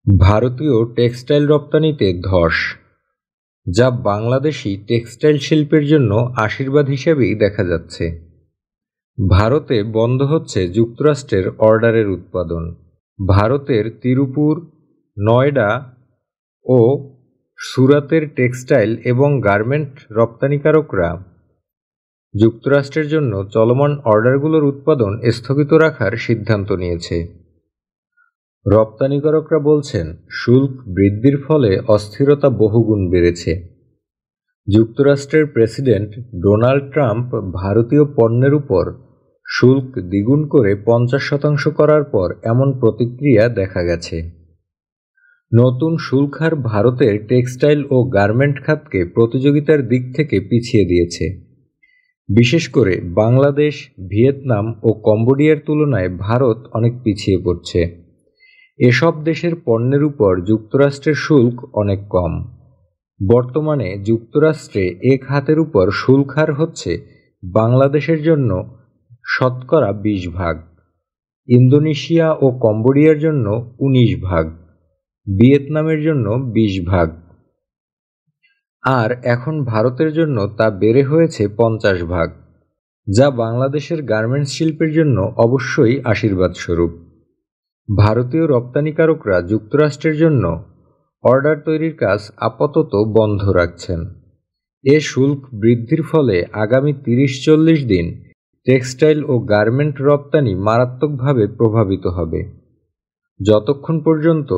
ভারতীয় টেক্সটাইল রপ্তানিতে ধস, যা বাংলাদেশি টেক্সটাইল শিল্পের জন্য আশীর্বাদ হিসেবেই দেখা যাচ্ছে। ভারতে বন্ধ হচ্ছে যুক্তরাষ্ট্রের অর্ডারের উৎপাদন। ভারতের তিরুপুর, নয়ডা ও সুরাতের টেক্সটাইল এবং গার্মেন্ট রপ্তানিকারকরা যুক্তরাষ্ট্রের জন্য চলমান অর্ডারগুলোর উৎপাদন স্থগিত রাখার সিদ্ধান্ত নিয়েছে। রপ্তানিকারকরা বলছেন, শুল্ক বৃদ্ধির ফলে অস্থিরতা বহুগুণ বেড়েছে। যুক্তরাষ্ট্রের প্রেসিডেন্ট ডোনাল্ড ট্রাম্প ভারতীয় পণ্যের উপর শুল্ক দ্বিগুণ করে 50% করার পর এমন প্রতিক্রিয়া দেখা গেছে। নতুন শুল্ক হার ভারতের টেক্সটাইল ও গার্মেন্ট খাতকে প্রতিযোগিতার দিক থেকে পিছিয়ে দিয়েছে। বিশেষ করে বাংলাদেশ, ভিয়েতনাম ও কম্বোডিয়ার তুলনায় ভারত অনেক পিছিয়ে পড়ছে। এসব দেশের পণ্যের উপর যুক্তরাষ্ট্রের শুল্ক অনেক কম। বর্তমানে যুক্তরাষ্ট্রে এক খাতের উপর শুল্ক হার হচ্ছে বাংলাদেশের জন্য 20%, ইন্দোনেশিয়া ও কম্বোডিয়ার জন্য 19%, ভিয়েতনামের জন্য 20%, আর এখন ভারতের জন্য তা বেড়ে হয়েছে 50%, যা বাংলাদেশের গার্মেন্টস শিল্পের জন্য অবশ্যই আশীর্বাদ স্বরূপ। ভারতীয় রপ্তানিকারকরা যুক্তরাষ্ট্রের জন্য অর্ডার তৈরির কাজ আপাতত বন্ধ রাখছেন। এ শুল্ক বৃদ্ধির ফলে আগামী 30-40 দিন টেক্সটাইল ও গার্মেন্ট রপ্তানি মারাত্মকভাবে প্রভাবিত হবে। যতক্ষণ পর্যন্ত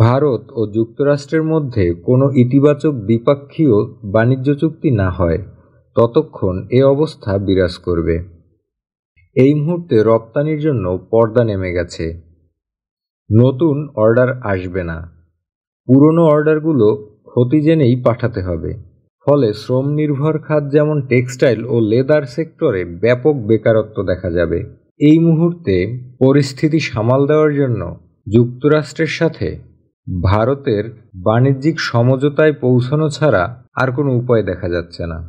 ভারত ও যুক্তরাষ্ট্রের মধ্যে কোনো ইতিবাচক দ্বিপক্ষীয় বাণিজ্য চুক্তি না হয়, ততক্ষণ এ অবস্থা বিরাজ করবে। এই মুহূর্তে রপ্তানির জন্য পর্দা নেমে গেছে। নতুন অর্ডার আসবে না, পুরনো অর্ডারগুলো ক্ষতি জেনেই পাঠাতে হবে। ফলে শ্রম নির্ভর খাত যেমন টেক্সটাইল ও লেদার সেক্টরে ব্যাপক বেকারত্ব দেখা যাবে। এই মুহূর্তে পরিস্থিতি সামাল দেওয়ার জন্য যুক্তরাষ্ট্রের সাথে ভারতের বাণিজ্যিক সমঝোতায় পৌঁছানো ছাড়া আর কোনো উপায় দেখা যাচ্ছে না।